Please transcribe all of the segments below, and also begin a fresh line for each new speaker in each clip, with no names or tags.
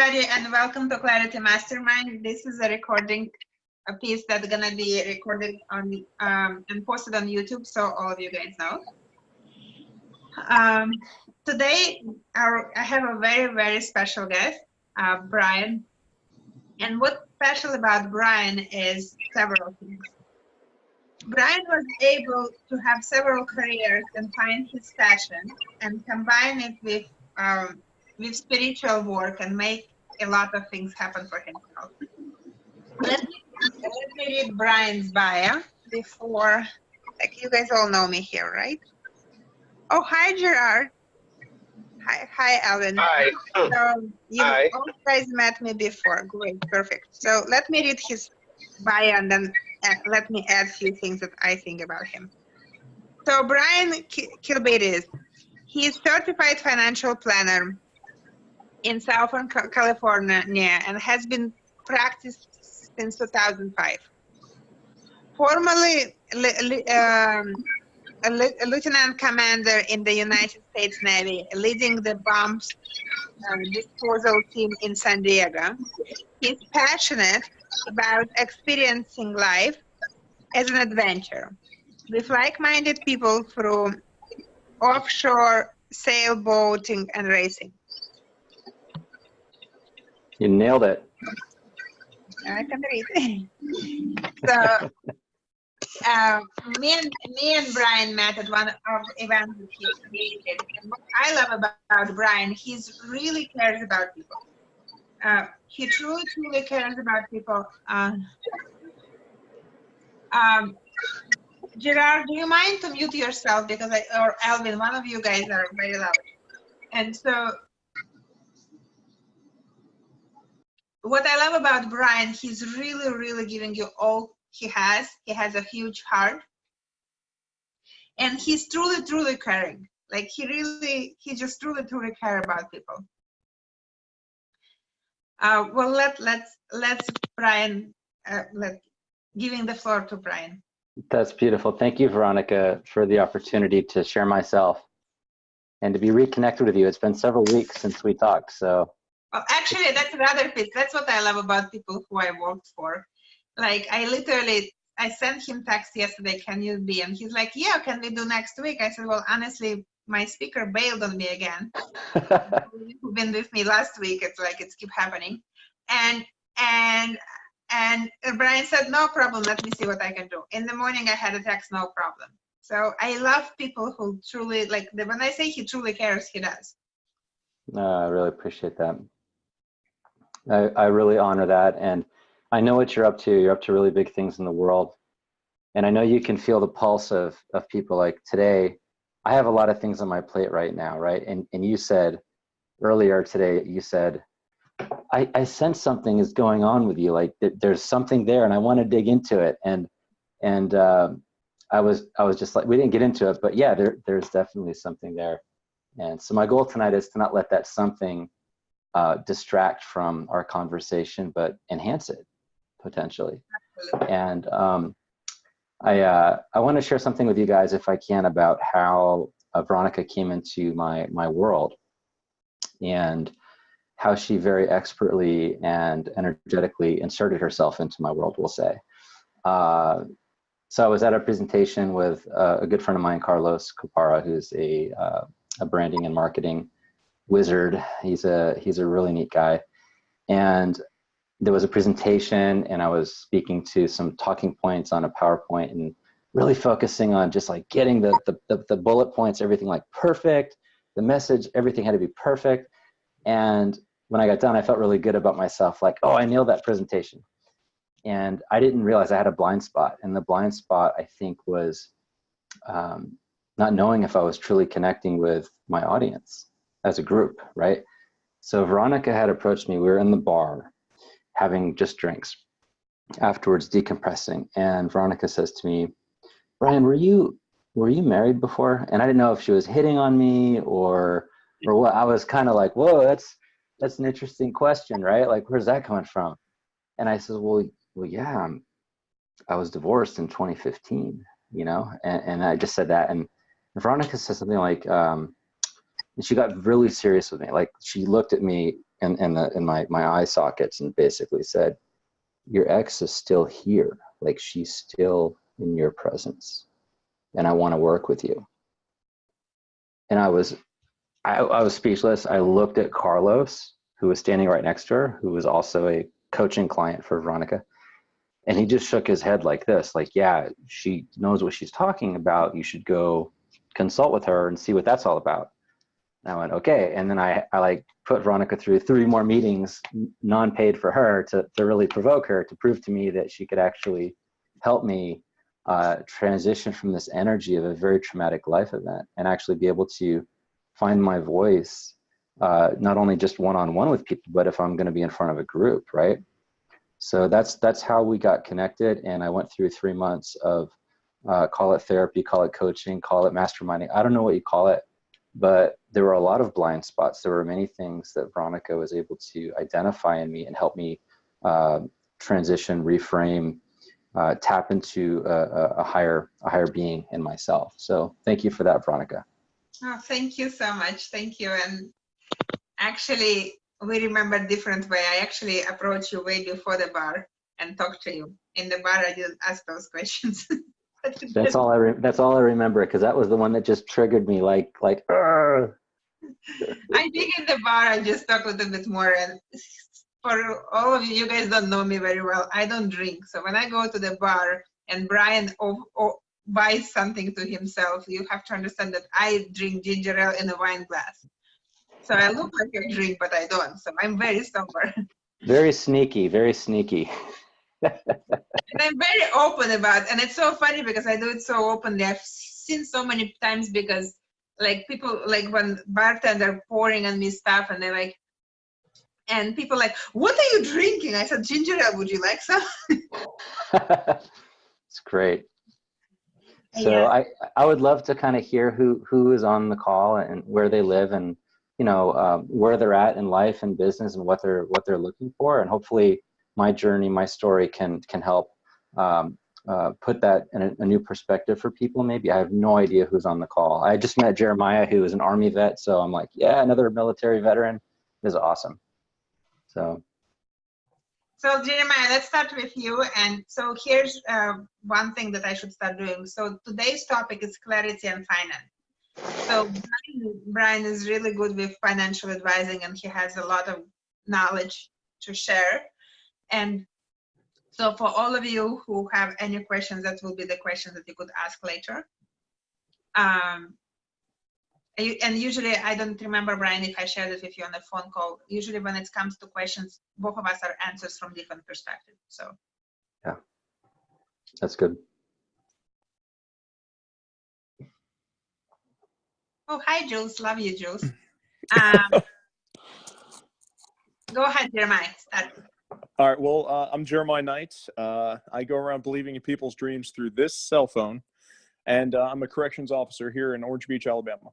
everybody, and welcome to Clarity Mastermind. This is a recording, a piece that's gonna be recorded on and posted on YouTube, so all of you guys know. Today, I have a very special guest, Brian. And what's special about Brian is several things. Brian was able to have several careers and find his passion and combine it with spiritual work and make a lot of things happen for himself. Let me read Brian's bio before, like, you guys all know me here, right? Oh, hi, Gerard. Hi, Alan.
Hi.
So you all guys met me before. Great, perfect. So let me read his bio and then let me add a few things that I think about him. So Brian Kilbaitis, he is certified financial planner in Southern California and has been practiced since 2005. Formerly a lieutenant commander in the United States Navy, leading the bomb disposal team in San Diego. He's passionate about experiencing life as an adventure with like-minded people through offshore sailboating and racing.
You nailed it.
I can read. So, me and Brian met at one of the events that he created. And what I love about Brian, he's really cares about people. He truly cares about people. Gerard, do you mind to mute yourself, because or Alvin, one of you guys are very loud. And so, what I love about Brian, he's really giving you all he has. He has a huge heart, and he's truly caring. Like he just truly care about people. Well, let's Brian, giving the floor to Brian.
That's beautiful. Thank you, Veronica, for the opportunity to share myself and to be reconnected with you. It's been several weeks since we talked, so.
Well, actually, that's another piece. That's what I love about people who I worked for. Like, I sent him text yesterday, can you be? And he's like, yeah, can we do next week? I said, well, honestly, my speaker bailed on me again. Who've been with me last week, it's like it's keep happening. And Brian said, no problem, let me see what I can do. In the morning, I had a text, no problem. So I love people who truly, like, when I say he truly cares, he does.
I really appreciate that. I really honor that, and I know what you're up to. You're up to really big things in the world, and I know you can feel the pulse of people. Like today, I have a lot of things on my plate right now, right? And you said earlier today, you said, I sense something is going on with you. Like there's something there, and I want to dig into it. And I was just like, we didn't get into it, but yeah, there's definitely something there. And so my goal tonight is to not let that something distract from our conversation, but enhance it potentially. Absolutely. And I want to share something with you guys, if I can, about how Veronica came into my world and how she very expertly and energetically inserted herself into my world, we'll say. So I was at a presentation with a good friend of mine, Carlos Copara, who's a branding and marketing wizard. He's a really neat guy. And there was a presentation, and I was speaking to some talking points on a PowerPoint and really focusing on just like getting the bullet points, everything like perfect, the message, everything had to be perfect. And when I got done, I felt really good about myself, like, oh, I nailed that presentation. And I didn't realize I had a blind spot. And the blind spot, I think, was not knowing if I was truly connecting with my audience as a group, right? So Veronica had approached me. We were in the bar having just drinks, afterwards decompressing. And Veronica says to me, Brian, were you married before? And I didn't know if she was hitting on me or what. I was kind of like, whoa, that's an interesting question, right? Like, where's that coming from? And I said, well, yeah, I was divorced in 2015, you know? And I just said that. And Veronica said something like, and she got really serious with me. Like, she looked at me in my eye sockets and basically said, your ex is still here. Like, she's still in your presence, and I want to work with you. And I was speechless. I looked at Carlos, who was standing right next to her, who was also a coaching client for Veronica. And he just shook his head like this, like, yeah, she knows what she's talking about. You should go consult with her and see what that's all about. And I went, okay. And then I like put Veronica through 3 more meetings, non-paid for her, to really provoke her, to prove to me that she could actually help me transition from this energy of a very traumatic life event and actually be able to find my voice, not only just one-on-one with people, but if I'm going to be in front of a group, right? So that's how we got connected. And I went through 3 months of call it therapy, call it coaching, call it masterminding. I don't know what you call it, but there were a lot of blind spots. There were many things that Veronica was able to identify in me and help me transition, reframe, tap into a higher being in myself. So thank you for that, Veronica.
Oh, thank you so much. Thank you. And actually, we remember different way. I actually approached you way before the bar and talked to you. In the bar, I didn't ask those questions.
That's all I remember, because that was the one that just triggered me. Like. I
think in the bar, I just talk a little bit more. And for all of you, you guys don't know me very well. I don't drink. So when I go to the bar and Brian buys something to himself, you have to understand that I drink ginger ale in a wine glass. So I look like I drink, but I don't. So I'm very sober.
Very sneaky, very sneaky.
And I'm very open about it. And it's so funny because I do it so openly. I've seen so many times because like people, like when bartender pouring on me stuff and they're like, and people like, what are you drinking? I said, ginger ale, would you like some?
It's great. So
yeah.
I would love to kind of hear who is on the call and where they live and, you know, where they're at in life and business and what they're looking for. And hopefully my journey, my story can help put that in a new perspective for people. Maybe I have no idea who's on the call. I just met Jeremiah, who is an Army vet. So I'm like, yeah, another military veteran is awesome.
So Jeremiah, let's start with you. And so here's one thing that I should start doing. So today's topic is clarity and finance. So Brian is really good with financial advising and he has a lot of knowledge to share. And so for all of you who have any questions, that will be the questions that you could ask later. And usually, I don't remember, Brian, if I shared it with you on the phone call. Usually when it comes to questions, both of us are answers from different perspectives. So
yeah, that's good.
Oh, hi, Jules. Love you, Jules. Go ahead, Jeremiah. Start.
All right. Well, I'm Jeremiah Knight. I go around believing in people's dreams through this cell phone, and I'm a corrections officer here in Orange Beach, Alabama.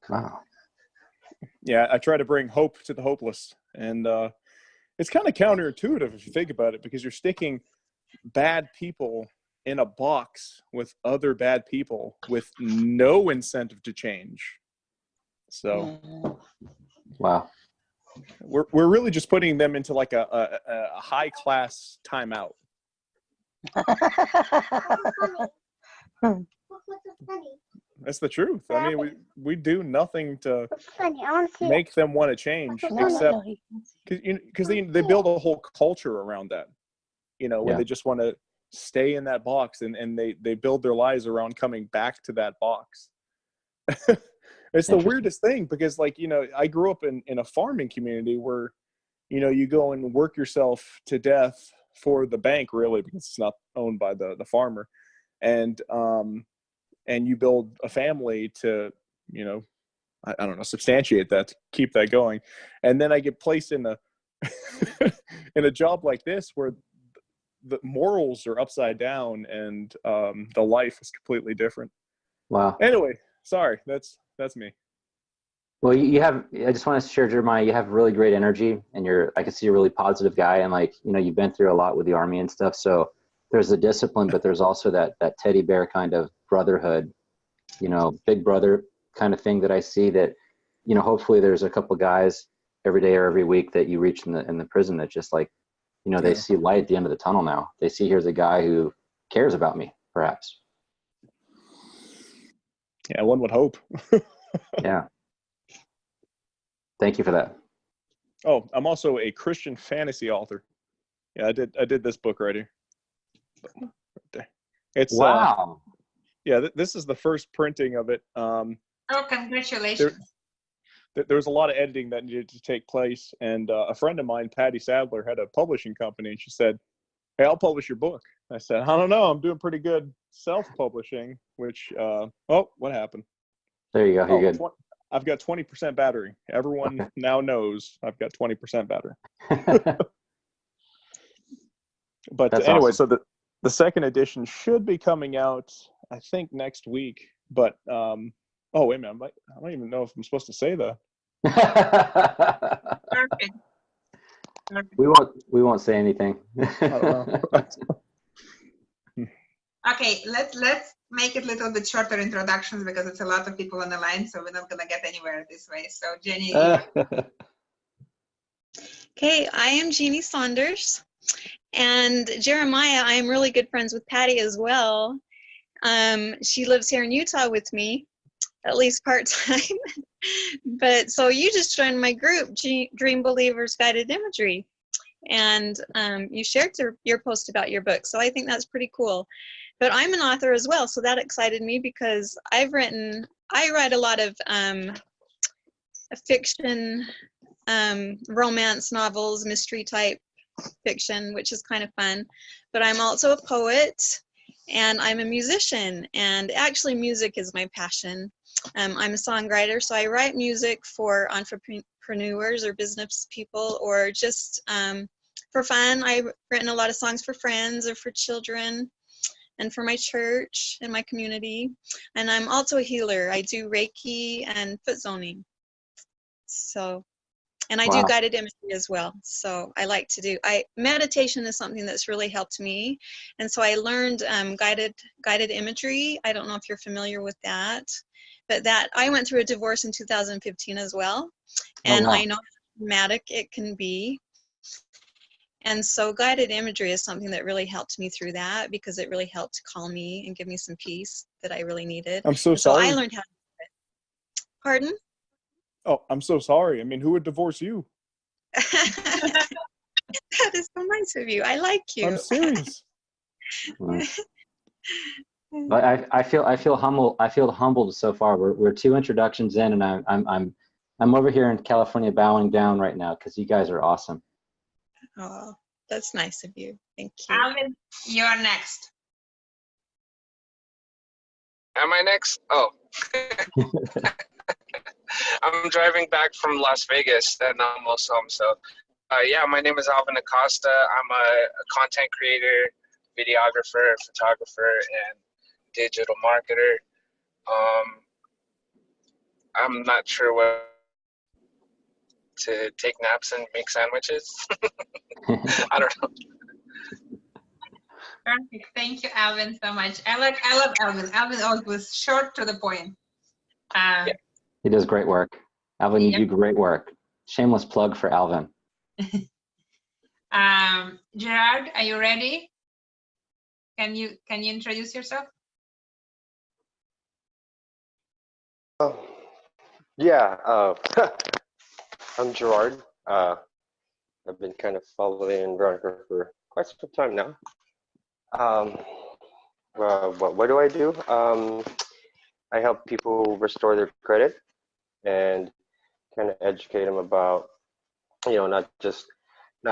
Wow.
Yeah, I try to bring hope to the hopeless, and it's kind of counterintuitive if you think about it, because you're sticking bad people in a box with other bad people with no incentive to change. So,
wow.
We're really just putting them into like a high class timeout. That's the truth. I mean, we do nothing to make them want to change, except because they build a whole culture around that, you know, where they just want to stay in that box, and they build their lives around coming back to that box. It's the weirdest thing, because, like, you know, I grew up in a farming community where, you know, you go and work yourself to death for the bank, really, because it's not owned by the farmer. And you build a family to, you know, I don't know, substantiate that, to keep that going. And then I get placed in a in a job like this where the morals are upside down and the life is completely different.
Wow.
Anyway, sorry, that's me.
Well, you have, I just want to share, Jeremiah, you have really great energy, and I can see you're a really positive guy. And, like, you know, you've been through a lot with the Army and stuff. So there's the discipline, but there's also that teddy bear kind of brotherhood, you know, big brother kind of thing that I see that, you know, hopefully there's a couple guys every day or every week that you reach in the prison, that just like, you know, they
Yeah.
see light at the end of the tunnel now. They see here's a guy who cares about me, perhaps.
Yeah, one would hope.
Yeah. Thank you for that.
Oh, I'm also a Christian fantasy author. Yeah, I did this book right here. It's
Wow.
yeah, this is the first printing of it.
Oh, congratulations.
There was a lot of editing that needed to take place, and a friend of mine, Patty Sadler, had a publishing company, and she said, "Hey, I'll publish your book." I said, "I don't know. I'm doing pretty good self-publishing." Which oh, what happened?
There you go. You're good.
I've got 20% battery. Everyone now knows I've got 20% battery. But
That's
anyway,
awesome.
so the second edition should be coming out, I think, next week. But oh, wait a minute, I don't even know if I'm supposed to say that.
Perfect.
We won't say anything.
I don't know.
Okay, let's make it a little bit shorter introductions because it's a lot of people on the line, so we're not gonna get anywhere this way. So Jenny.
Okay, I am Jeannie Saunders, and Jeremiah, I am really good friends with Patty as well. She lives here in Utah with me, at least part-time. But so you just joined my group, Dream Believers Guided Imagery, and you shared your post about your book, so I think that's pretty cool. But I'm an author as well, so that excited me because I write a lot of fiction, romance novels, mystery type fiction, which is kind of fun. But I'm also a poet, and I'm a musician, and actually music is my passion. I'm a songwriter, so I write music for entrepreneurs or business people, or just for fun. I've written a lot of songs for friends or for children and for my church and my community. And I'm also a healer. I do Reiki and foot zoning. So, and I do guided imagery as well. So I like to do, meditation is something that's really helped me. And so I learned guided imagery. I don't know if you're familiar with that, but I went through a divorce in 2015 as well. And I know how traumatic it can be. And so guided imagery is something that really helped me through that, because it really helped calm me and give me some peace that I really needed.
I'm so sorry.
So I learned how to do it. Pardon?
Oh, I'm so sorry. I mean, who would divorce you?
That is so nice of you. I like you.
I'm serious.
But I feel humble. I feel humbled so far. We're 2 introductions in, and I'm over here in California bowing down right now because you guys are awesome.
Oh, that's nice of you. Thank you.
Alvin, you're next.
Am I next? Oh. I'm driving back from Las Vegas and I'm almost home. So, yeah, my name is Alvin Acosta. I'm a content creator, videographer, photographer, and digital marketer. I'm not sure what to take naps and make sandwiches. I don't know.
Perfect. Thank you, Alvin, so much. I love Alvin. Alvin always was short to the point.
Yeah. He does great work. Alvin, you do great work. Shameless plug for Alvin.
Gerard, are you ready? Can you introduce yourself?
Yeah, I'm Gerard. I've been kind of following Veronica for quite some time now. What do I do? I help people restore their credit and kind of educate them about, not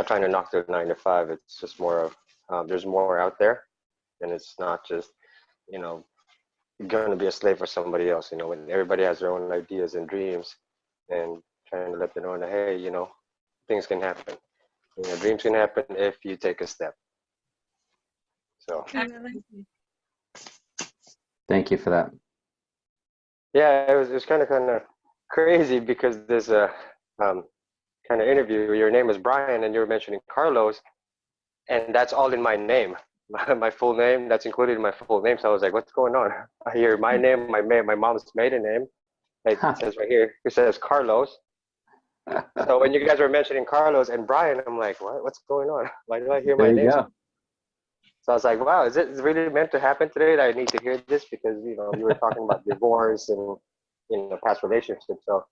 trying to knock their 9 to 5. It's just more of there's more out there, and it's not just going to be a slave for somebody else. When everybody has their own ideas and dreams, and trying to let them know that, hey, things can happen. Dreams can happen if you take a step. So.
Thank you for that.
Yeah, it was kind of crazy because there's a kind of interview. Your name is Brian, and you were mentioning Carlos, and that's all in my name, my full name. That's included in my full name. So I was like, "What's going on?" I hear my name, my mom's maiden name. It says right here. It says Carlos, So when you guys were mentioning Carlos and Brian, I'm like, what's going on? Why do I hear my
There you
name?
go.
So I was like, wow, is it really meant to happen today that I need to hear this? Because, you know, you were talking about divorce and, you know, past relationships. So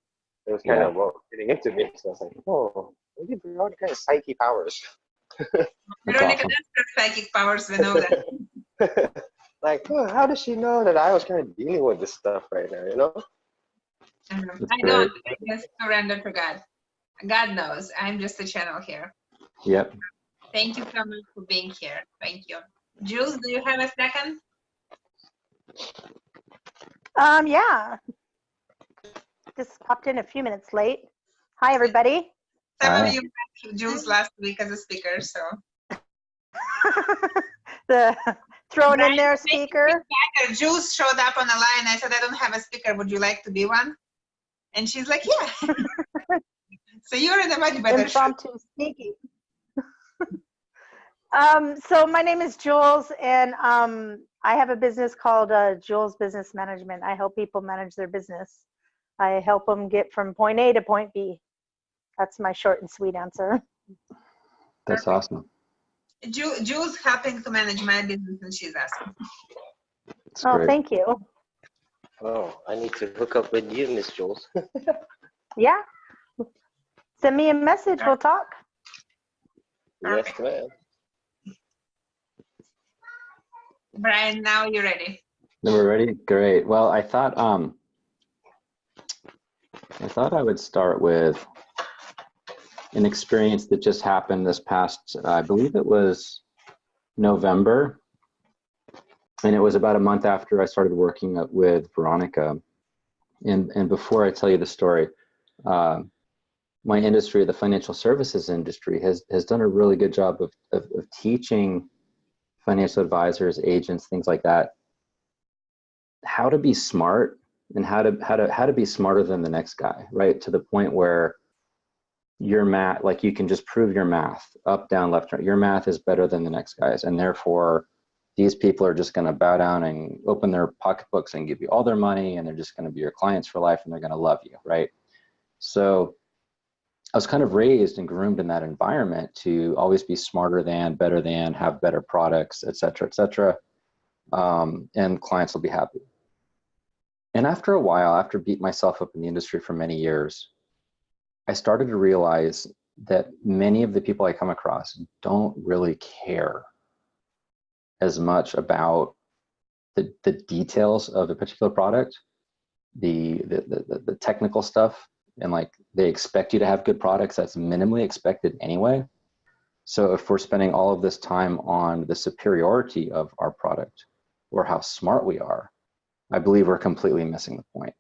it was kind of getting into me. So I was like, oh, maybe Veronica has psychic powers.
Veronica
awesome.
does have psychic powers, we know that.
Like, oh, how does she know that I was kind of dealing with this stuff right now, you know?
That's
I
great.
don't. I just surrender to God. God knows. I'm just a channel here.
Yep.
Thank you so much for being here. Thank you. Jules, do you have a second?
Yeah. Just popped in a few minutes late. Hi, everybody.
Some of
Hi.
you met Jules last week as a speaker, so.
The thrown in there
Brian,
speaker.
Jules showed up on the line. I said, I don't have a speaker. Would you like to be one? And she's like, yeah. So you're in a much better shape.
Impromptu speaking. So my name is Jules, and I have a business called Jules Business Management. I help people manage their business. I help them get from point A to point B. That's my short and sweet answer.
That's awesome.
Jules helping to manage my business, and she's asking.
That's
Oh,
great.
thank you.
Oh, I need to hook up with you, Miss Jules.
Yeah. Send me a message. We'll talk.
Yes, ma'am.
Brian, now you're ready.
We're ready? Great. Well, I thought I would start with an experience that just happened this past, I believe it was November. And it was about a month after I started working with Veronica. And before I tell you the story, my industry, the financial services industry, has done a really good job of teaching financial advisors, agents, things like that, how to be smart and how to be smarter than the next guy, right? To the point where your math, like you can just prove your math up, down, left, right. Your math is better than the next guy's, and therefore these people are just going to bow down and open their pocketbooks and give you all their money, and they're just going to be your clients for life, and they're going to love you, right? So I was kind of raised and groomed in that environment to always be smarter than, better than, have better products, et cetera, and clients will be happy. And after a while, after beating myself up in the industry for many years, I started to realize that many of the people I come across don't really care as much about the details of a particular product, the technical stuff, and like they expect you to have good products. That's minimally expected anyway. So if we're spending all of this time on the superiority of our product or how smart we are, I believe we're completely missing the point.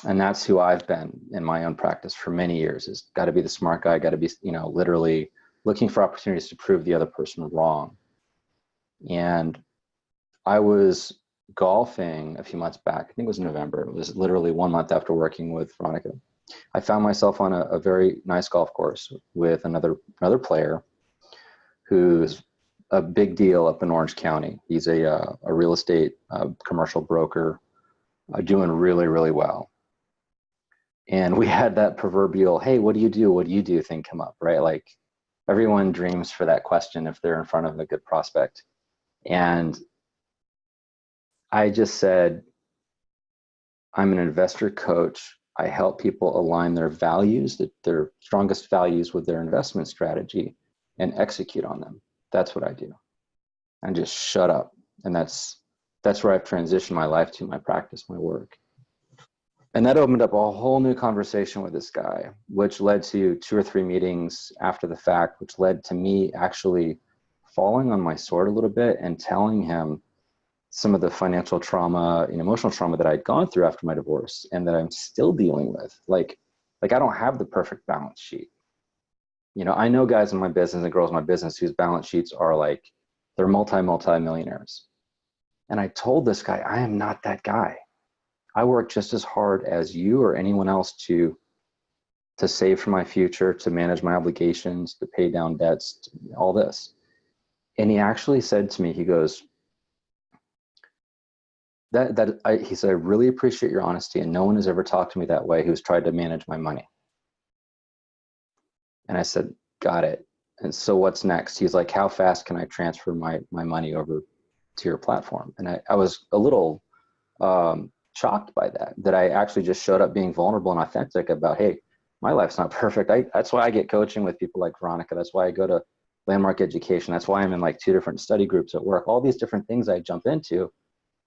And that's who I've been in my own practice for many years, is got to be the smart guy, got to be, you know, literally looking for opportunities to prove the other person wrong. And I was golfing a few months back, I think it was November. It was literally 1 month after working with Veronica. I found myself on a very nice golf course with another player who's a big deal up in Orange County. He's a real estate commercial broker, doing really, really well. And we had that proverbial, hey, what do you do? What do you do thing come up, right? Like everyone dreams for that question if they're in front of a good prospect. And I just said, I'm an investor coach. I help people align their values, their strongest values, with their investment strategy and execute on them. That's what I do. And just shut up. And that's where I've transitioned my life to, my practice, my work. And that opened up a whole new conversation with this guy, which led to 2 or 3 meetings after the fact, which led to me actually falling on my sword a little bit and telling him some of the financial trauma and emotional trauma that I'd gone through after my divorce and that I'm still dealing with. Like I don't have the perfect balance sheet. You know, I know guys in my business and girls in my business whose balance sheets are like, they're multi-millionaires. And I told this guy, I am not that guy. I work just as hard as you or anyone else to save for my future, to manage my obligations, to pay down debts, all this. And he actually said to me, he goes, he said, I really appreciate your honesty, and no one has ever talked to me that way who's tried to manage my money. And I said, got it. And so what's next? He's like, how fast can I transfer my money over to your platform? And I was a little shocked by that I actually just showed up being vulnerable and authentic about, hey, my life's not perfect. That's why I get coaching with people like Veronica. That's why I go to Landmark Education. That's why I'm in like 2 different study groups at work. All these different things I jump into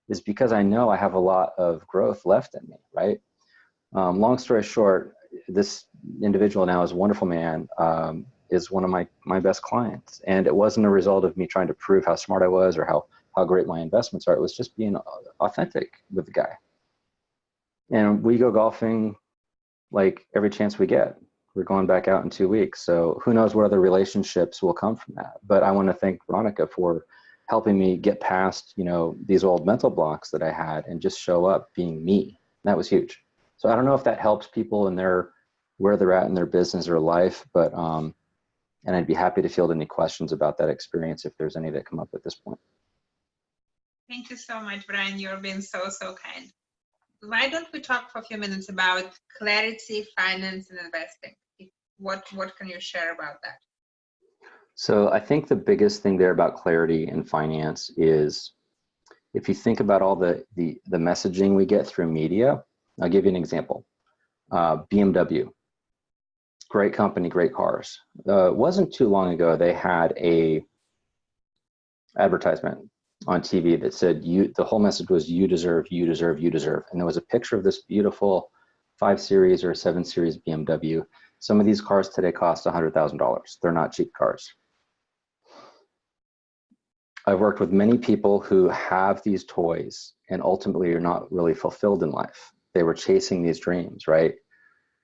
is because I know I have a lot of growth left in me, right? Long story short, this individual now is a wonderful man, is one of my best clients. And it wasn't a result of me trying to prove how smart I was or how great my investments are. It was just being authentic with the guy. And we go golfing like every chance we get. We're going back out in 2 weeks. So who knows what other relationships will come from that. But I want to thank Veronica for helping me get past, these old mental blocks that I had and just show up being me. That was huge. So I don't know if that helps people in where they're at in their business or life, but and I'd be happy to field any questions about that experience if there's any that come up at this point.
Thank you so much, Brian. You're being so, so kind. Why don't we talk for a few minutes about clarity, finance, and investing? What can you share about that?
So I think the biggest thing there about clarity and finance is if you think about all the messaging we get through media. I'll give you an example. BMW, great company, great cars. It wasn't too long ago they had a advertisement on TV that said the whole message was you deserve, you deserve, you deserve. And there was a picture of this beautiful 5 Series or 7 Series BMW. Some of these cars today cost $100,000. They're not cheap cars. I've worked with many people who have these toys and ultimately are not really fulfilled in life. They were chasing these dreams, right?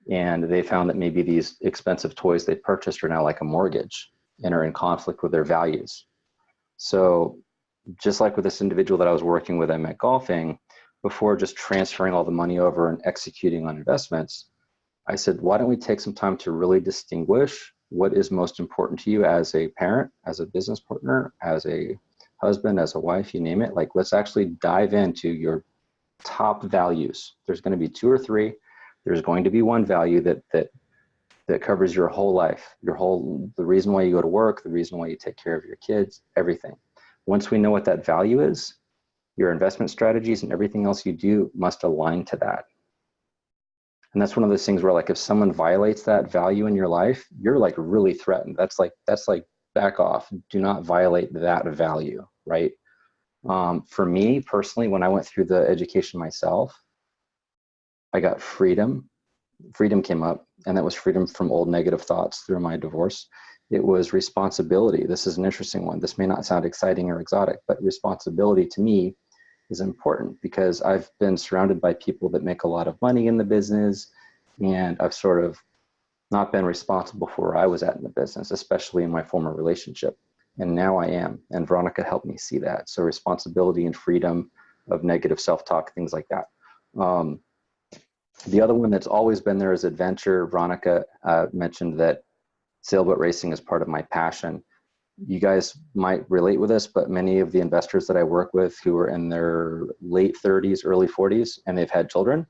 And they found that maybe these expensive toys they purchased are now like a mortgage and are in conflict with their values. So just like with this individual that I was working with, I met golfing, before just transferring all the money over and executing on investments, I said, why don't we take some time to really distinguish what is most important to you as a parent, as a business partner, as a husband, as a wife, you name it. Like, let's actually dive into your top values. There's going to be 2 or 3. There's going to be one value that covers your whole life, the reason why you go to work, the reason why you take care of your kids, everything. Once we know what that value is, your investment strategies and everything else you do must align to that. And that's one of those things where, like, if someone violates that value in your life, you're like really threatened. That's like back off. Do not violate that value, right? For me personally, when I went through the education myself, I got freedom. Freedom came up, and that was freedom from old negative thoughts through my divorce. It was responsibility. This is an interesting one. This may not sound exciting or exotic, but responsibility to me is important because I've been surrounded by people that make a lot of money in the business, and I've sort of not been responsible for where I was at in the business, especially in my former relationship. And now I am, and Veronica helped me see that. So responsibility and freedom of negative self-talk, things like that. The other one that's always been there is adventure. Veronica mentioned that sailboat racing is part of my passion. You guys might relate with this, but many of the investors that I work with who are in their late 30s, early 40s, and they've had children,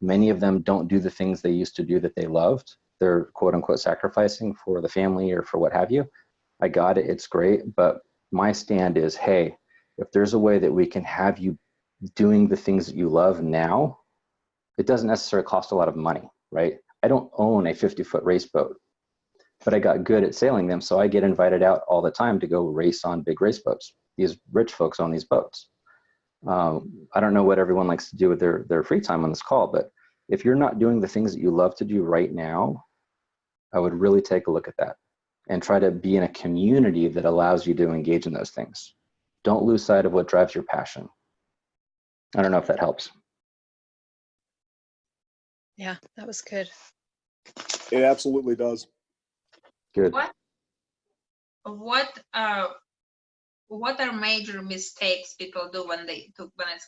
many of them don't do the things they used to do that they loved. They're quote unquote sacrificing for the family or for what have you. I got it, it's great, but my stand is, hey, if there's a way that we can have you doing the things that you love now, it doesn't necessarily cost a lot of money, right? I don't own a 50-foot race boat, but I got good at sailing them, so I get invited out all the time to go race on big race boats. These rich folks own these boats. I don't know what everyone likes to do with their free time on this call, but if you're not doing the things that you love to do right now, I would really take a look at that and try to be in a community that allows you to engage in those things. Don't lose sight of what drives your passion. I don't know if that helps.
Yeah, that was good.
It absolutely does.
Good.
What are major mistakes people do when it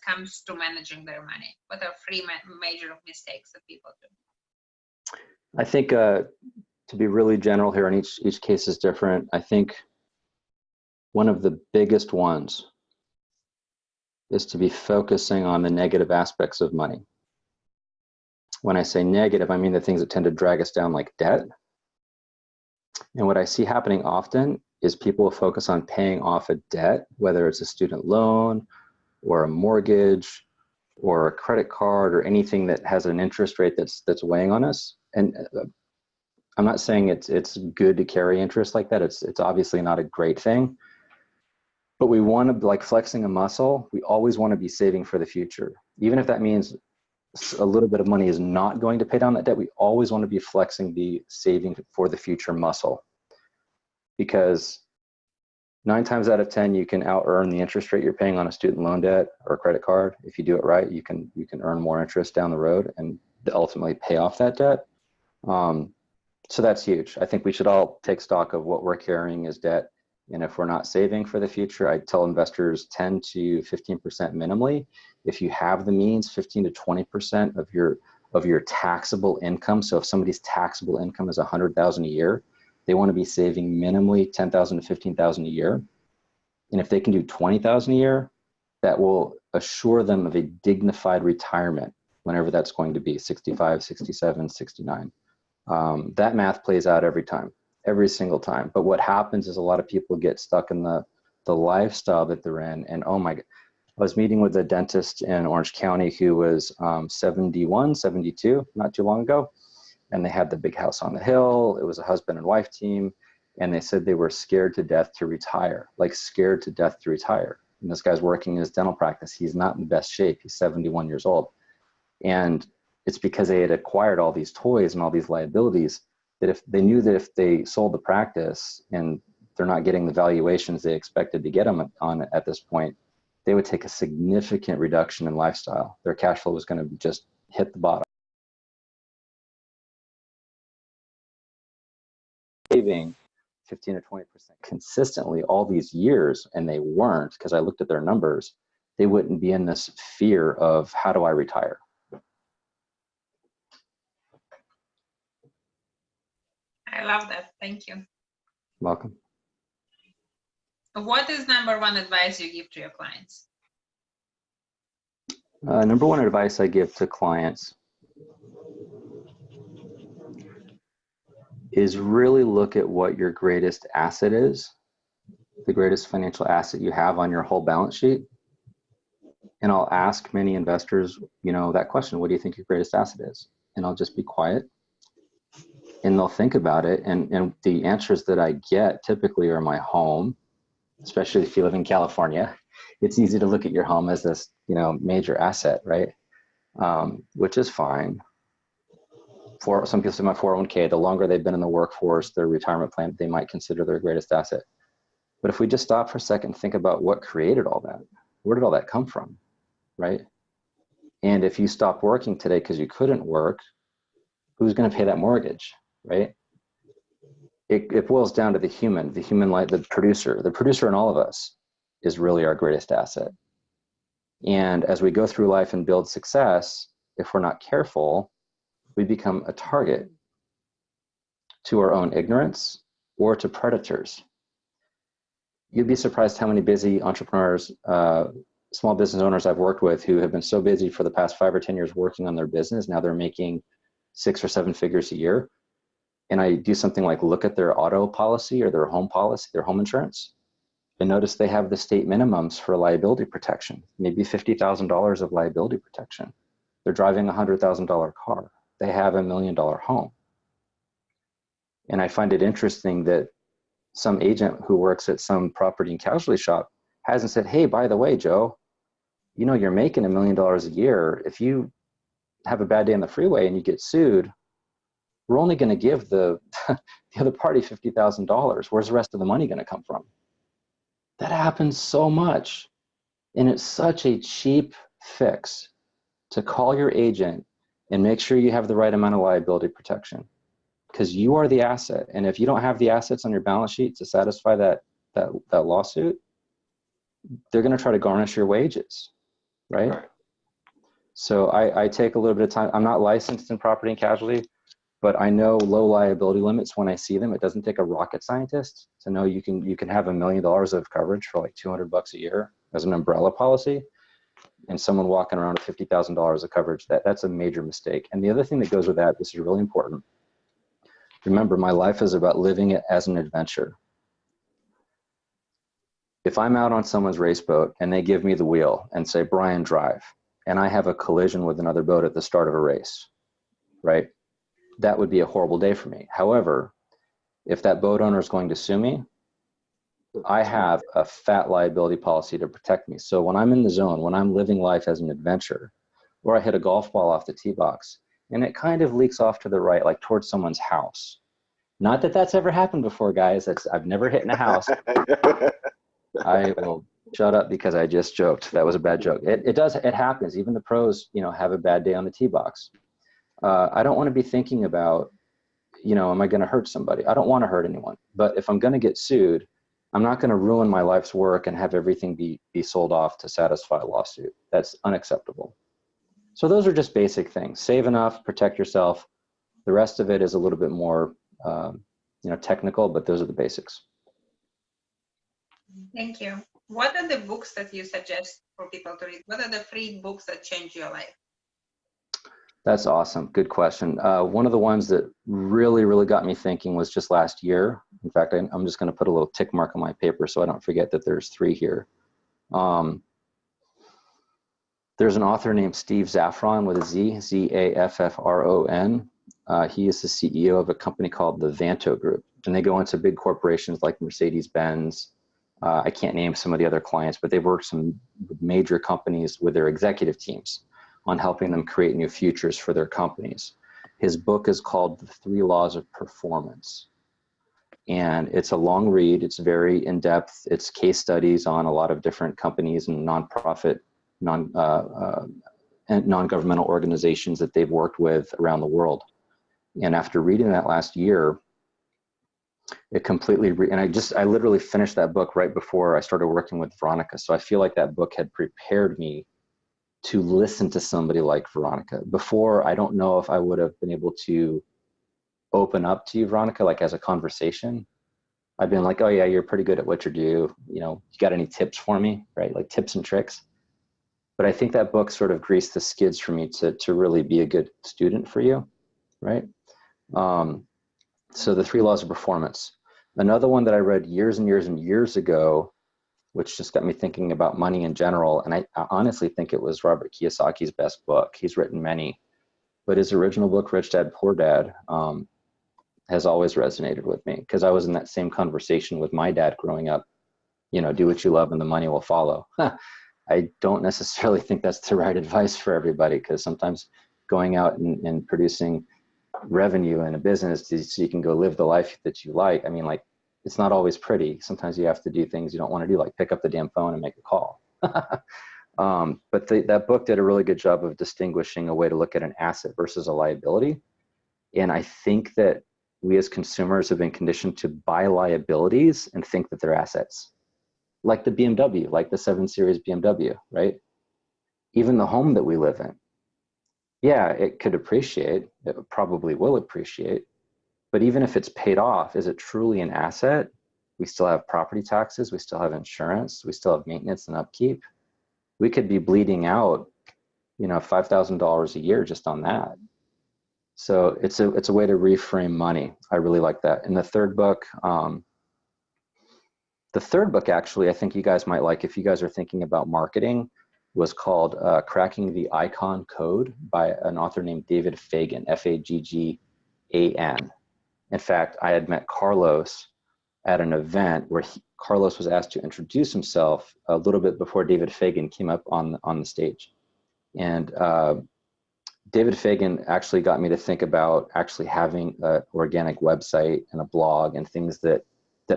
comes to managing their money? What are 3 major mistakes that people do?
I think to be really general here, and each case is different. I think one of the biggest ones is to be focusing on the negative aspects of money. When I say negative, I mean the things that tend to drag us down, like debt, And what I see happening often is people will focus on paying off a debt, whether it's a student loan or a mortgage or a credit card or anything that has an interest rate that's weighing on us. And I'm not saying it's good to carry interest like that. It's obviously not a great thing. But we want to, like flexing a muscle, we always want to be saving for the future. Even if that means a little bit of money is not going to pay down that debt, we always want to be flexing the saving for the future muscle. Because 9 times out of 10, you can out earn the interest rate you're paying on a student loan debt or a credit card. If you do it right, you can earn more interest down the road and ultimately pay off that debt. So that's huge. I think we should all take stock of what we're carrying as debt. And if we're not saving for the future, I tell investors 10 to 15% minimally. If you have the means, 15 to 20% of your taxable income. So if somebody's taxable income is $100,000 a year, they want to be saving minimally $10,000 to $15,000 a year. And if they can do $20,000 a year, that will assure them of a dignified retirement whenever that's going to be, 65, 67, 69. That math plays out every time, every single time. But what happens is a lot of people get stuck in the lifestyle that they're in. And oh my God, I was meeting with a dentist in Orange County who was 71, 72, not too long ago. And they had the big house on the hill. It was a husband and wife team. And they said they were scared to death to retire, like scared to death to retire. And this guy's working in his dental practice. He's not in the best shape. He's 71 years old. And it's because they had acquired all these toys and all these liabilities that if they knew that if they sold the practice and they're not getting the valuations they expected to get them on at this point, they would take a significant reduction in lifestyle. Their cash flow was going to just hit the bottom. Saving 15 or 20% consistently all these years, and they weren't, because I looked at their numbers, they wouldn't be in this fear of how do I retire?
I love that. Thank you.
Welcome.
What is number one advice you give to your clients?
Number one advice I give to clients is really look at what your greatest asset is, the greatest financial asset you have on your whole balance sheet. And I'll ask many investors, that question, what do you think your greatest asset is? And I'll just be quiet. And they'll think about it. And the answers that I get typically are my home, especially if you live in California. It's easy to look at your home as this, major asset, right? Which is fine. For some people say my 401k, the longer they've been in the workforce, their retirement plan, they might consider their greatest asset. But if we just stop for a second and think about what created all that, where did all that come from, right? And if you stopped working today because you couldn't work, who's going to pay that mortgage, right? It boils down to the human, like the producer in all of us is really our greatest asset. And as we go through life and build success, if we're not careful, we become a target to our own ignorance or to predators. You'd be surprised how many busy entrepreneurs, small business owners I've worked with who have been so busy for the past 5 or 10 years working on their business. Now they're making 6 or 7 figures a year. And I do something like look at their auto policy or their home policy, their home insurance, and notice they have the state minimums for liability protection, maybe $50,000 of liability protection. They're driving a $100,000 car. They have $1 million home. And I find it interesting that some agent who works at some property and casualty shop hasn't said, hey, by the way, Joe, you're making $1 million a year. If you have a bad day on the freeway and you get sued, we're only going to give the other party $50,000. Where's the rest of the money going to come from? That happens so much. And it's such a cheap fix to call your agent and make sure you have the right amount of liability protection, because you are the asset. And if you don't have the assets on your balance sheet to satisfy that lawsuit, they're going to try to garnish your wages, right? So I take a little bit of time. I'm not licensed in property and casualty, but I know low liability limits when I see them. It doesn't take a rocket scientist to know you can have $1 million of coverage for like $200 a year as an umbrella policy, and someone walking around with $50,000 of coverage, that's a major mistake. And the other thing that goes with that, this is really important. Remember, my life is about living it as an adventure. If I'm out on someone's race boat and they give me the wheel and say, Brian, drive, and I have a collision with another boat at the start of a race, right? That would be a horrible day for me. However, if that boat owner is going to sue me, I have a fat liability policy to protect me. So when I'm in the zone, when I'm living life as an adventure, or I hit a golf ball off the tee box and it kind of leaks off to the right, like towards someone's house. Not that that's ever happened before, guys. I've never hit in a house. I will shut up because I just joked. That was a bad joke. It happens. Even the pros, have a bad day on the tee box. I don't want to be thinking about, am I going to hurt somebody? I don't want to hurt anyone. But if I'm going to get sued, I'm not going to ruin my life's work and have everything be sold off to satisfy a lawsuit. That's unacceptable. So those are just basic things. Save enough, protect yourself. The rest of it is a little bit more, technical, but those are the basics.
Thank you. What are the books that you suggest for people to read? What are the free books that change your life?
That's awesome. Good question. One of the ones that really, really got me thinking was just last year. In fact, I'm just going to put a little tick mark on my paper so I don't forget that there's 3 here. There's an author named Steve Zaffron with a Z, Z-A-F-F-R-O-N. He is the CEO of a company called the Vanto Group. And they go into big corporations like Mercedes-Benz. I can't name some of the other clients, but they've worked some major companies with their executive teams on helping them create new futures for their companies. His book is called The 3 Laws of Performance. And it's a long read. It's very in-depth. It's case studies on a lot of different companies and nonprofit, and non-governmental organizations that they've worked with around the world. And after reading that last year, it completely, I literally finished that book right before I started working with Veronica. So I feel like that book had prepared me to listen to somebody like Veronica. Before, I don't know if I would have been able to open up to you, Veronica, like as a conversation. I've been like, oh yeah, you're pretty good at what you do. You got any tips for me, right? Like tips and tricks. But I think that book sort of greased the skids for me to really be a good student for you, right? So the 3 Laws of Performance. Another one that I read years and years and years ago, which just got me thinking about money in general. And I honestly think it was Robert Kiyosaki's best book. He's written many, but his original book, Rich Dad, Poor Dad, has always resonated with me because I was in that same conversation with my dad growing up, do what you love and the money will follow. I don't necessarily think that's the right advice for everybody, because sometimes going out and producing revenue in a business so you can go live the life that you like. I mean, like, it's not always pretty. Sometimes you have to do things you don't want to do, like pick up the damn phone and make a call. But that book did a really good job of distinguishing a way to look at an asset versus a liability. And I think that we as consumers have been conditioned to buy liabilities and think that they're assets. Like the BMW, like the 7 Series BMW, right? Even the home that we live in. Yeah, it could appreciate, it probably will appreciate, but even if it's paid off, is it truly an asset? We still have property taxes, we still have insurance, we still have maintenance and upkeep. We could be bleeding out, $5,000 a year just on that. So it's a way to reframe money. I really like that. And the third book actually, I think you guys might like, if you guys are thinking about marketing, was called Cracking the Icon Code by an author named David Fagan, F-A-G-G-A-N. In fact, I had met Carlos at an event where Carlos was asked to introduce himself a little bit before David Fagan came up on the stage. And David Fagan actually got me to think about actually having an organic website and a blog and things that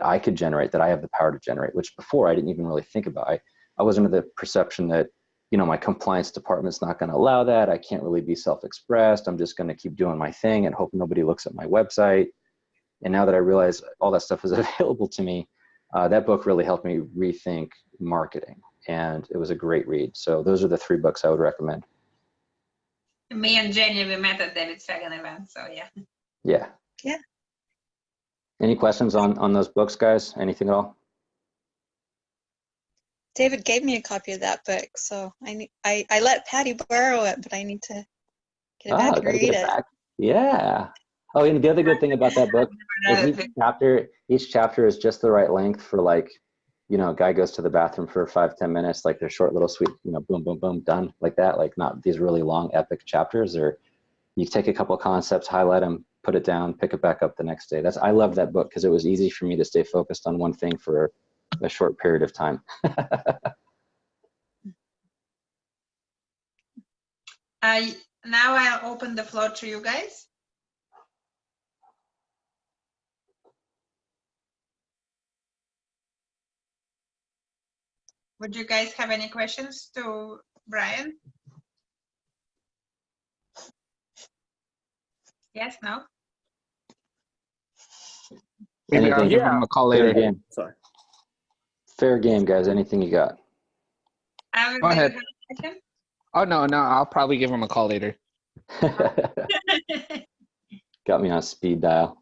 I could generate, that I have the power to generate, which before I didn't even really think about. I was under the perception that, my compliance department's not going to allow that. I can't really be self-expressed. I'm just going to keep doing my thing and hope nobody looks at my website. And now that I realize all that stuff is available to me, that book really helped me rethink marketing. And it was a great read. So those are the 3 books I would recommend.
Me and Jenny, we met at David Fagan event, so yeah.
Yeah.
Yeah.
Any questions on those books, guys? Anything at all?
David gave me a copy of that book, so I let Patty borrow it, but I need to get it back and read it.
Back. Yeah. Oh, and the other good thing about that book is each chapter is just the right length for, like, you know, a guy goes to the bathroom for 5-10 minutes, like they're short little sweet, you know, boom, boom, boom, done, like that. Like, not these really long epic chapters. Or you take a couple of concepts, highlight them, put it down, pick it back up the next day. I love that book because it was easy for me to stay focused on one thing for a short period of time.
Now I'll open the floor to you guys. Would you guys have any questions to Brian? Yes, no?
Maybe I'll
Anything?
give him a call
Fair
later.
game.
Sorry.
Fair game, guys. Anything you got?
Alvin,
Go
do you
ahead.
have a question?
Oh, no, I'll probably give him a call later.
Got me on speed dial.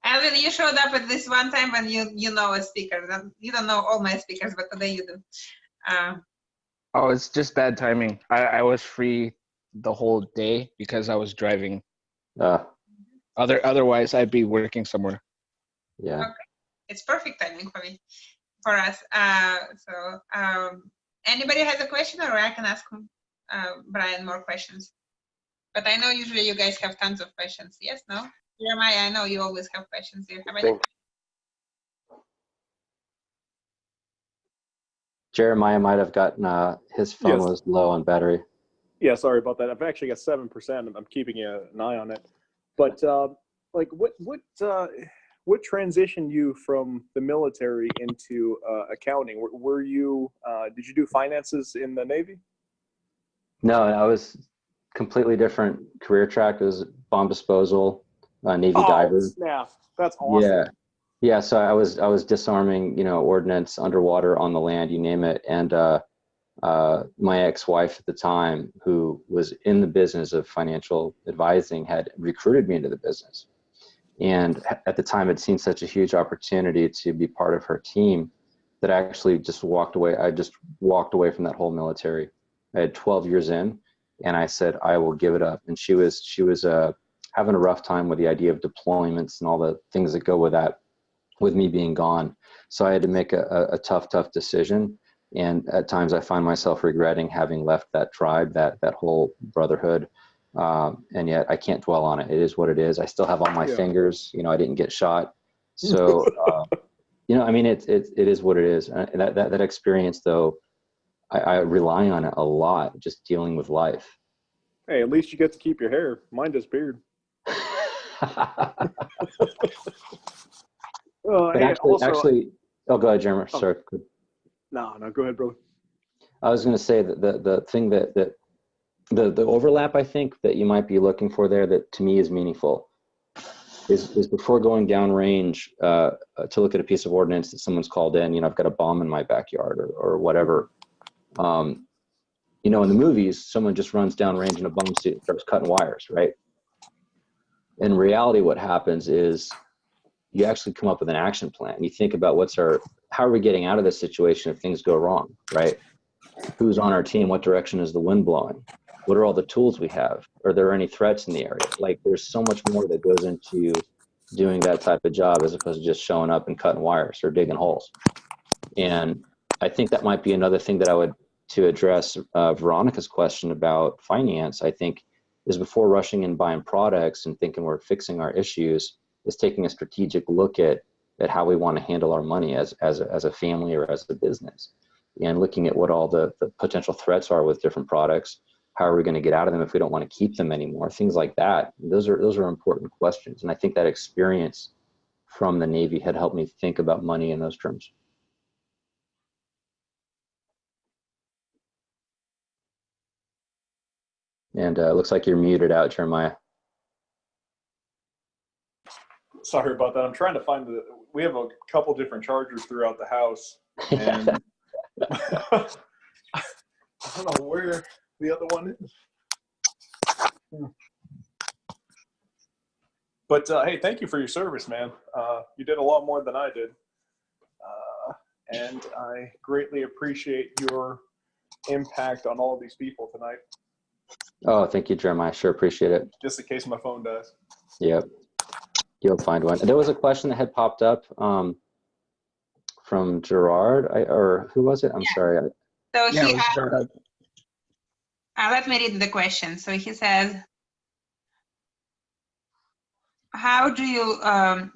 Alvin, you showed up at this one time when you know a speaker. You don't know all my speakers, but today you do.
Oh, it's just bad timing. I was free the whole day because I was driving. Otherwise, I'd be working somewhere.
Yeah.
Okay. It's perfect timing for us. Anybody has a question, or I can ask Brian more questions? But I know usually you guys have tons of questions. Yes, no? Jeremiah, I know you always have questions. Do you have any?
Jeremiah might have gotten his phone was low on battery.
Yeah, sorry about that. I've actually got 7%. I'm keeping an eye on it. But like, what transitioned you from the military into accounting? Were you did you do finances in the Navy?
No, I was completely different career track. It was bomb disposal, Navy diver.
Snap. That's awesome.
Yeah. So I was disarming, you know, ordnance underwater, on the land, you name it. And my ex-wife at the time, who was in the business of financial advising, had recruited me into the business. And at the time, I'd seen such a huge opportunity to be part of her team that I actually just walked away. I just walked away from that whole military. I had 12 years in, and I said, I will give it up. And she was having a rough time with the idea of deployments and all the things that go with that, with me being gone. So I had to make a tough decision. And at times I find myself regretting having left that tribe, that whole brotherhood. And yet I can't dwell on it. It is what it is. I still have all my fingers. You know, I didn't get shot. So, you know, I mean, it is what it is. And that experience, though, I rely on it a lot, just dealing with life.
Hey, at least you get to keep your hair. Mine does beard.
But actually, oh, go ahead, Jeremy.
Oh.
Sorry.
No, go ahead, brother.
I was going to say that the thing that the overlap, I think, that you might be looking for there, that to me is meaningful, is before going downrange to look at a piece of ordnance that someone's called in. You know, I've got a bomb in my backyard or whatever. You know, in the movies, someone just runs downrange in a bomb suit and starts cutting wires, right? In reality, what happens is you actually come up with an action plan. You think about how are we getting out of this situation if things go wrong, right? Who's on our team? What direction is the wind blowing? What are all the tools we have? Are there any threats in the area? Like, there's so much more that goes into doing that type of job as opposed to just showing up and cutting wires or digging holes. And I think that might be another thing that to address Veronica's question about finance, I think, is before rushing and buying products and thinking we're fixing our issues, is taking a strategic look at how we want to handle our money as a family or as a business, and looking at what all the potential threats are with different products. How are we going to get out of them if we don't want to keep them anymore? Things like that. Those are important questions. And I think that experience from the Navy had helped me think about money in those terms. And it looks like you're muted out, Jeremiah.
Sorry about that. I'm trying to find we have a couple different chargers throughout the house. And I don't know where the other one is. But hey, thank you for your service, man. You did a lot more than I did. And I greatly appreciate your impact on all of these people tonight.
Oh, thank you, Jeremiah. Sure appreciate it.
Just in case my phone dies.
Yep. You'll find one. There was a question that had popped up from Gerard, or who was it? I'm sorry.
So
Yeah,
he asked, let me read the question. So he says, how do you,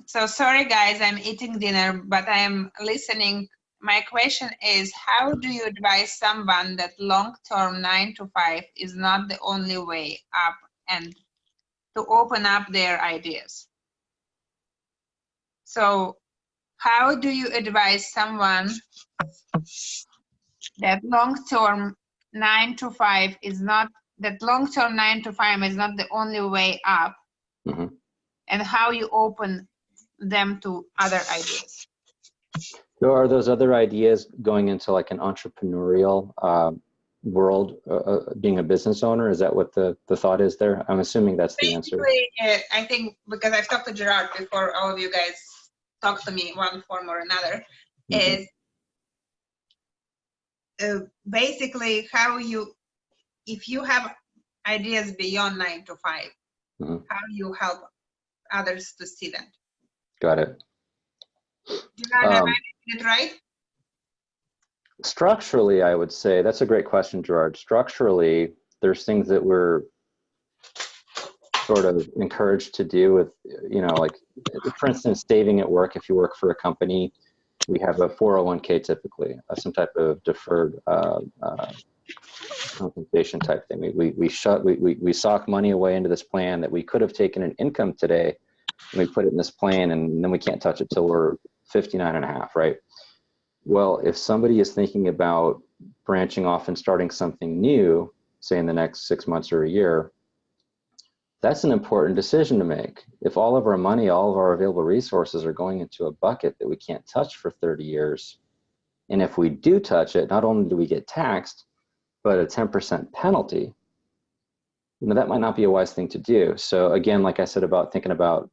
so sorry guys, I'm eating dinner, but I am listening. My question is, how do you advise someone that long-term 9 to 5 is not the only way up and to open up their ideas? So how do you advise someone that long-term 9 to 5 is not, that long-term 9 to 5 is not the only way up,
Mhm.
and how you open them to other ideas?
So are those other ideas going into like an entrepreneurial world, being a business owner? Is that what the thought is there? I'm assuming that's the answer.
Basically, I think, because I've talked to Gerard before all of you guys talk to me in one form or another,
Mhm.
is basically how you, if you have ideas beyond 9 to 5,
Mhm.
how you help others to see them.
Got it.
Gerard, am I getting it right?
Structurally, I would say that's a great question, Gerard. Structurally, there's things that we're sort of encouraged to do with, you know, like, for instance, saving at work. If you work for a company, we have a 401k typically, some type of deferred compensation type thing. We sock money away into this plan that we could have taken an income today, and we put it in this plan, and then we can't touch it till we're 59 and a half, right? Well, if somebody is thinking about branching off and starting something new, say in the next 6 months or a year, that's an important decision to make. If all of our money, all of our available resources are going into a bucket that we can't touch for 30 years, and if we do touch it, not only do we get taxed, but a 10% penalty, you know, that might not be a wise thing to do. So again, like I said about thinking about,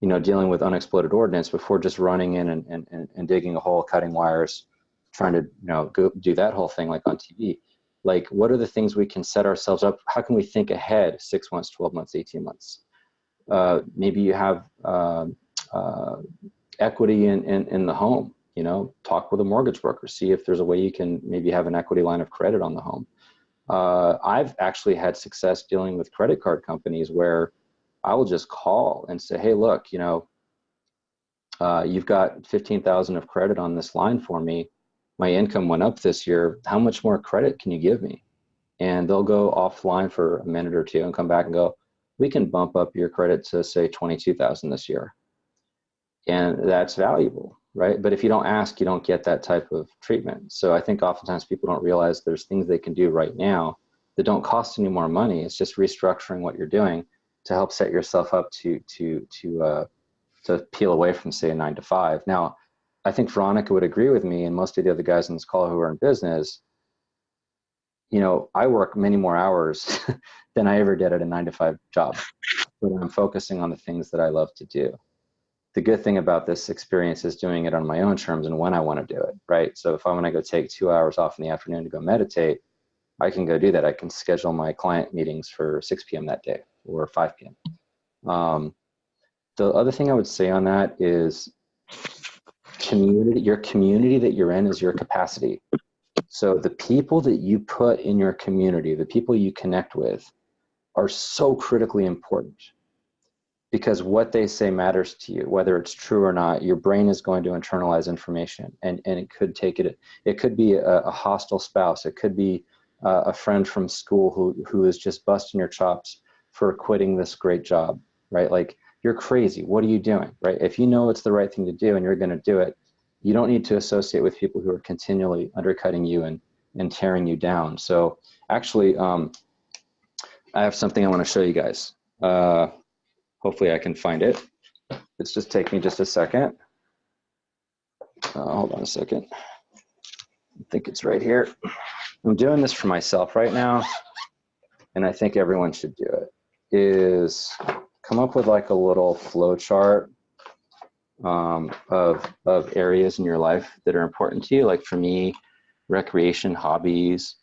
you know, dealing with unexploded ordnance before just running in and digging a hole, cutting wires, trying to, you know, go do that whole thing like on TV. Like, what are the things we can set ourselves up? How can we think ahead 6 months, 12 months, 18 months? Maybe you have equity in the home, you know, talk with a mortgage broker, see if there's a way you can maybe have an equity line of credit on the home. I've actually had success dealing with credit card companies where I will just call and say, hey, look, you know, you've got 15,000 of credit on this line for me. My income went up this year. How much more credit can you give me? And they'll go offline for a minute or two and come back and go, we can bump up your credit to say 22,000 this year. And that's valuable, right? But if you don't ask, you don't get that type of treatment. So I think oftentimes people don't realize there's things they can do right now that don't cost any more money. It's just restructuring what you're doing to help set yourself up to peel away from, say, a 9 to 5. Now, I think Veronica would agree with me, and most of the other guys on this call who are in business, you know, I work many more hours than I ever did at a 9 to 5 job, but I'm focusing on the things that I love to do. The good thing about this experience is doing it on my own terms and when I want to do it, right? So if I want to go take 2 hours off in the afternoon to go meditate, I can go do that. I can schedule my client meetings for 6 p.m. that day or 5 p.m. The other thing I would say on that is community. Your community that you're in is your capacity. So the people that you put in your community, the people you connect with, are so critically important, because what they say matters to you, whether it's true or not. Your brain is going to internalize information, and it could take it. It could be a hostile spouse. It could be a friend from school who is just busting your chops for quitting this great job, right? Like, you're crazy. What are you doing, right? If you know it's the right thing to do and you're going to do it, you don't need to associate with people who are continually undercutting you and tearing you down. So actually, I have something I want to show you guys. Hopefully I can find it. It's just take me just a second. Hold on a second. I think it's right here. I'm doing this for myself right now, and I think everyone should do it, is come up with like a little flow chart of areas in your life that are important to you. Like for me, recreation, hobbies,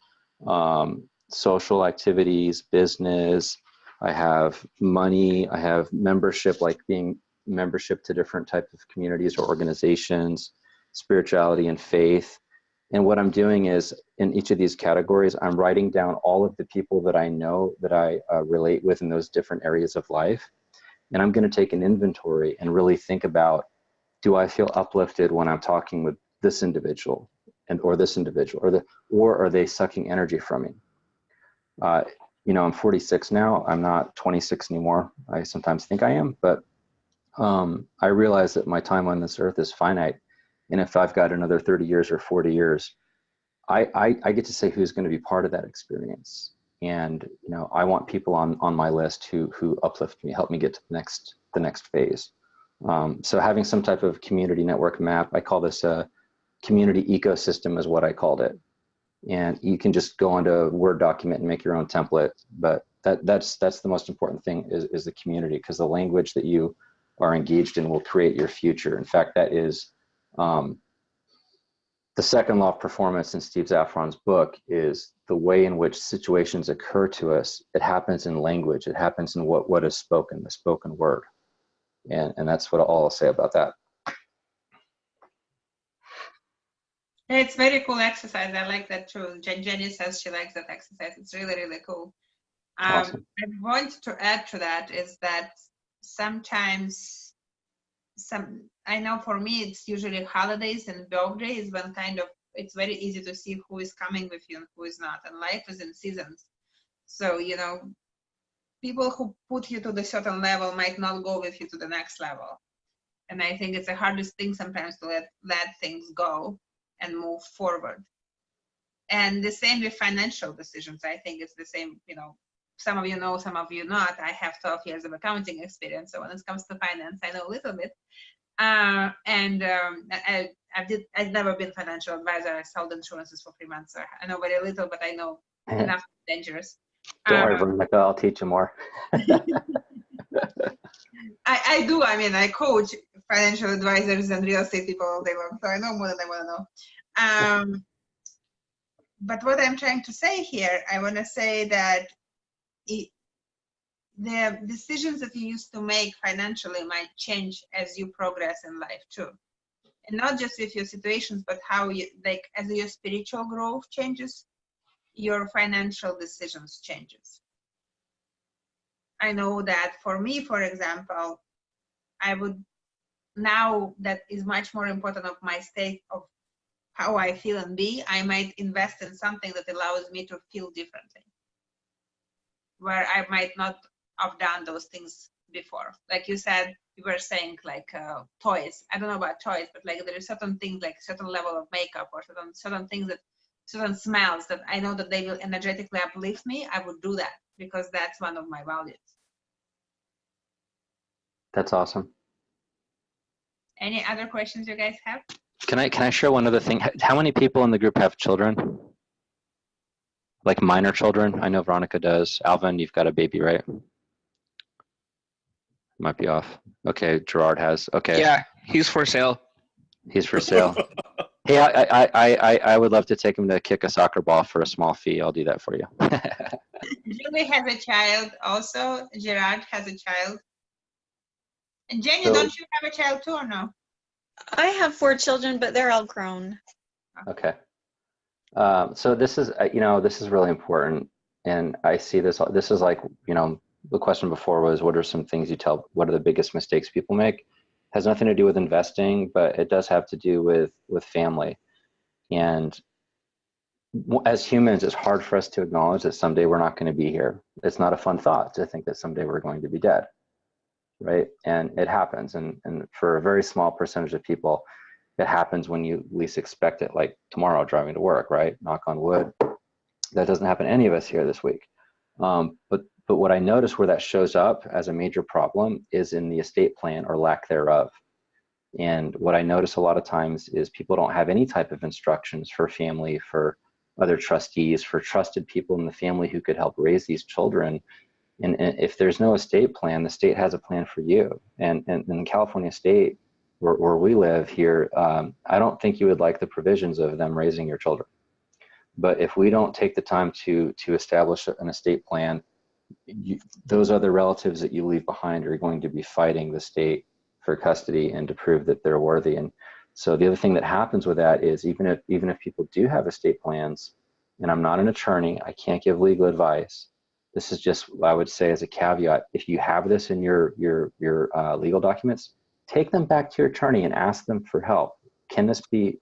social activities, business. I have money. I have membership, like being membership to different types of communities or organizations, spirituality and faith. And what I'm doing is, in each of these categories, I'm writing down all of the people that I know that I relate with in those different areas of life. And I'm going to take an inventory and really think about, do I feel uplifted when I'm talking with this individual or this individual, or are they sucking energy from me? You know, I'm 46 now. I'm not 26 anymore. I sometimes think I am, but I realize that my time on this earth is finite. And if I've got another 30 years or 40 years, I get to say who's going to be part of that experience. And, you know, I want people on my list who uplift me, help me get to the next phase. So having some type of community network map, I call this a community ecosystem is what I called it. And you can just go into a Word document and make your own template. But that's the most important thing is the community, because the language that you are engaged in will create your future. In fact, that is the second law of performance in Steve Zaffron's book, is the way in which situations occur to us. It happens in language. It happens in what is spoken, the spoken word. And that's what all I'll say about that.
It's very cool exercise. I like that too. Jenny says she likes that exercise. It's really, really cool.
Awesome.
I want to add to that is that sometimes I know for me, it's usually holidays and birthdays when kind of, it's very easy to see who is coming with you and who is not. And life is in seasons. So, you know, people who put you to the certain level might not go with you to the next level. And I think it's the hardest thing sometimes to let things go and move forward. And the same with financial decisions. I think it's the same, you know, some of you know, some of you not. I have 12 years of accounting experience. So when it comes to finance, I know a little bit. I've never been financial advisor. I sold insurances for 3 months. So I know very little, but I know enough dangerous.
Don't worry, Veronica, I'll teach you more.
I do. I mean, I coach financial advisors and real estate people all day long, so I know more than I want to know. But what I'm trying to say here, I want to say that the decisions that you used to make financially might change as you progress in life too. And not just with your situations, but how you, like, as your spiritual growth changes, your financial decisions changes. I know that for me, for example, I would, now that is much more important of my state of how I feel and be, I might invest in something that allows me to feel differently, where I might not have done those things before. Like you said, you were saying like toys. I don't know about toys, but like there are certain things, like certain level of makeup or certain things that, certain smells that I know that they will energetically uplift me. I would do that because that's one of my values.
That's awesome.
Any other questions you guys have?
Can I share one other thing? How many people in the group have children? Like minor children? I know Veronica does. Alvin, you've got a baby, right? Might be off. Okay, Gerard has. Okay.
Yeah, he's for sale.
He's for sale. Hey, I would love to take him to kick a soccer ball for a small fee. I'll do that for you.
Julie has a child also. Gerard has a child. And Jenny,
So-
don't you have a child too or no?
I have 4 children, but they're all grown.
Okay. So this is, this is really important. And I see this is like, the question before was, what are some things what are the biggest mistakes people make? Has nothing to do with investing, but it does have to do with family. And as humans, it's hard for us to acknowledge that someday we're not going to be here. It's not a fun thought to think that someday we're going to be dead, right? And it happens. And for a very small percentage of people, it happens when you least expect it, like tomorrow driving to work, right? Knock on wood. That doesn't happen to any of us here this week. But what I notice where that shows up as a major problem is in the estate plan or lack thereof. And what I notice a lot of times is people don't have any type of instructions for family, for other trustees, for trusted people in the family who could help raise these children. And if there's no estate plan, the state has a plan for you. And in California state, where we live here, I don't think you would like the provisions of them raising your children. But if we don't take the time to establish an estate plan, those other relatives that you leave behind are going to be fighting the state for custody and to prove that they're worthy. And so the other thing that happens with that is even if people do have estate plans, and I'm not an attorney, I can't give legal advice. This is just, I would say as a caveat, if you have this in your legal documents, take them back to your attorney and ask them for help. Can this be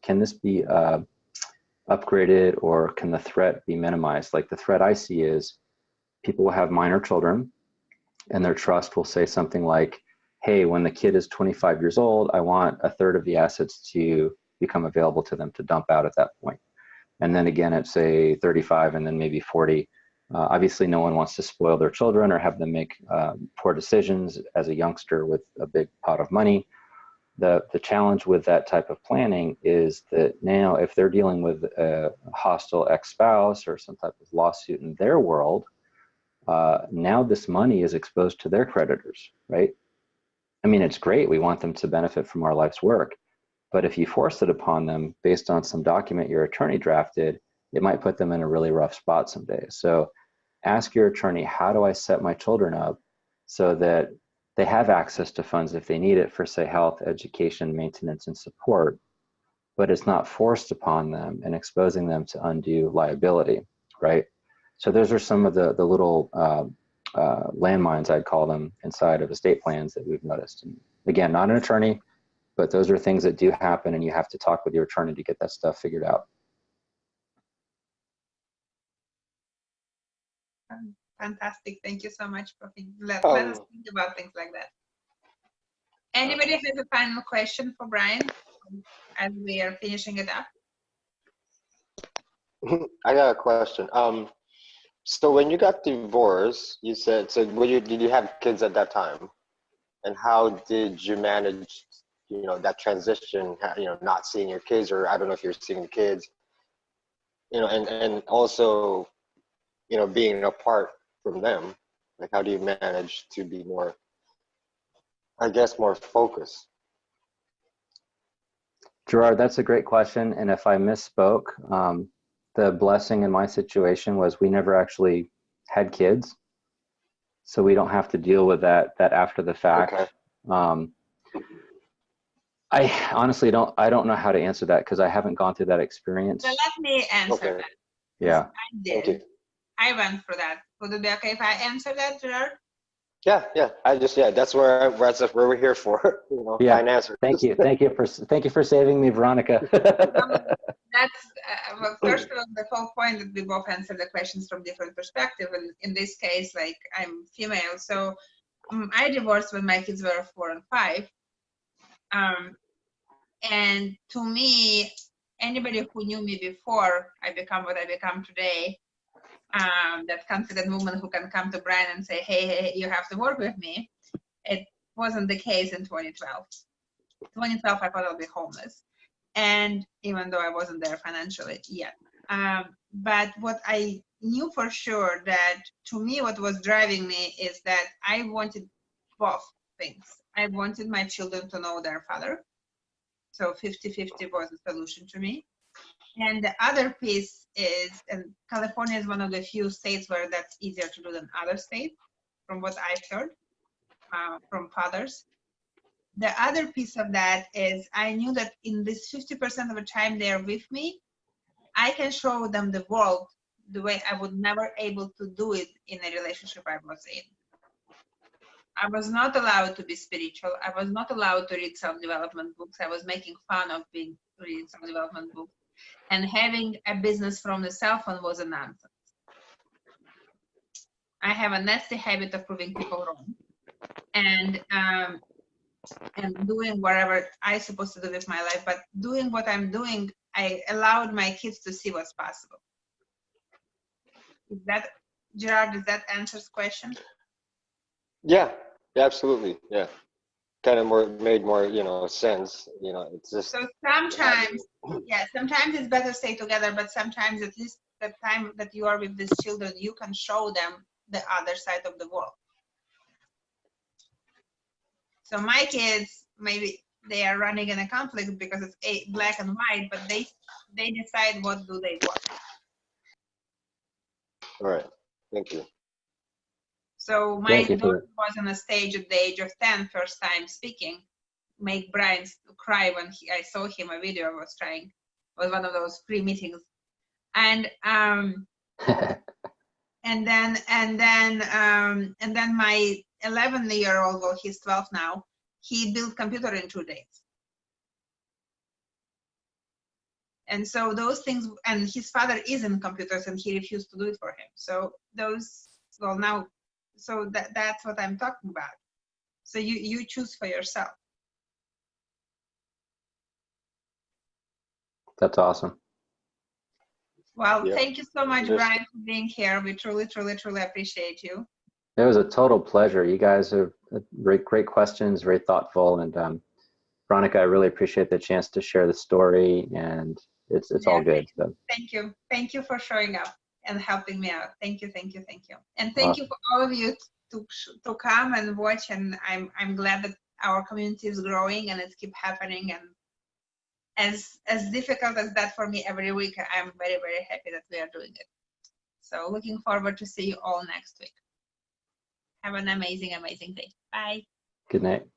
upgraded, or can the threat be minimized? Like the threat I see is people will have minor children and their trust will say something like, hey, when the kid is 25 years old, I want a third of the assets to become available to them to dump out at that point. And then again at say 35 and then maybe 40. Obviously no one wants to spoil their children or have them make poor decisions as a youngster with a big pot of money. The challenge with that type of planning is that now if they're dealing with a hostile ex-spouse or some type of lawsuit in their world, now this money is exposed to their creditors, right? I mean, it's great. We want them to benefit from our life's work. But if you force it upon them based on some document your attorney drafted, it might put them in a really rough spot someday. So ask your attorney, how do I set my children up so that they have access to funds if they need it for, say, health, education, maintenance, and support, but it's not forced upon them and exposing them to undue liability, right? So those are some of the little landmines, I'd call them, inside of estate plans that we've noticed. And again, not an attorney, but those are things that do happen, and you have to talk with your attorney to get that stuff figured out.
Fantastic. Thank you so much for let us think about things like that. Anybody has a final question for Brian as we are finishing it up?
I got a question. So when you got divorced, you said, so did you have kids at that time? And how did you manage, that transition, not seeing your kids, or I don't know if you're seeing the kids, and also, being apart from them? Like, how do you manage to be more, I guess, more focused?
Gerard, that's a great question. And if I misspoke, the blessing in my situation was we never actually had kids. So we don't have to deal with that after the fact. Okay. I honestly don't know how to answer that because I haven't gone through that experience.
So let me answer that.
Yeah.
I did. I went for that. Would it be okay if I answer that, Gerard?
Yeah. That's where we're here for.
Yeah.
Find answers.
Thank you for saving me, Veronica.
That's well, first of all, the whole point that we both answer the questions from different perspectives. And in this case, like, I'm female, so I divorced when my kids were 4 and 5. And to me, anybody who knew me before I become what I become today, that confident woman who can come to Brian and say, hey, you have to work with me. It wasn't the case in 2012. 2012, I thought I'll be homeless. And even though I wasn't there financially yet. But what I knew for sure, that to me, what was driving me is that I wanted both things. I wanted my children to know their father. So 50-50 was a solution to me. And the other piece is, and California is one of the few states where that's easier to do than other states, from what I've heard from fathers. The other piece of that is I knew that in this 50% of the time they're with me, I can show them the world the way I would never able to do it in a relationship I was in. I was not allowed to be spiritual. I was not allowed to read self-development books. I was making fun of reading self-development books. And having a business from the cell phone was a nonsense. I have a nasty habit of proving people wrong. And doing whatever I'm supposed to do with my life, but doing what I'm doing, I allowed my kids to see what's possible. Is that, Gerard, does that answer the question?
Yeah, absolutely. Yeah. Kind of made more sense. It's just. So
sometimes, sometimes it's better stay together, but sometimes at least the time that you are with these children, you can show them the other side of the world. So my kids, maybe they are running in a conflict because it's black and white, but they decide what do they want.
All right. Thank you.
So my daughter was on a stage at the age of 10, first time speaking. make Brian cry when I saw him. A video I was trying, was one of those free meetings, and and then my 11-year-old, well, he's 12 now, he built computer in 2 days. And so those things, and his father is in computers and he refused to do it for him. So those, well, now, so that's what I'm talking about. So you choose for yourself.
That's awesome.
Well,
Yeah.
thank you so much,
Just-
Brian, for being here. We truly, truly, truly appreciate you.
It was a total pleasure. You guys are great questions, very thoughtful, and Veronica, I really appreciate the chance to share the story, and it's all good. So.
Thank you for showing up and helping me out. Thank you. And thank you for all of you to come and watch. And I'm glad that our community is growing and it keeps happening. And as difficult as that for me every week, I'm very, very happy that we are doing it. So looking forward to see you all next week. Have an amazing, amazing day. Bye.
Good night.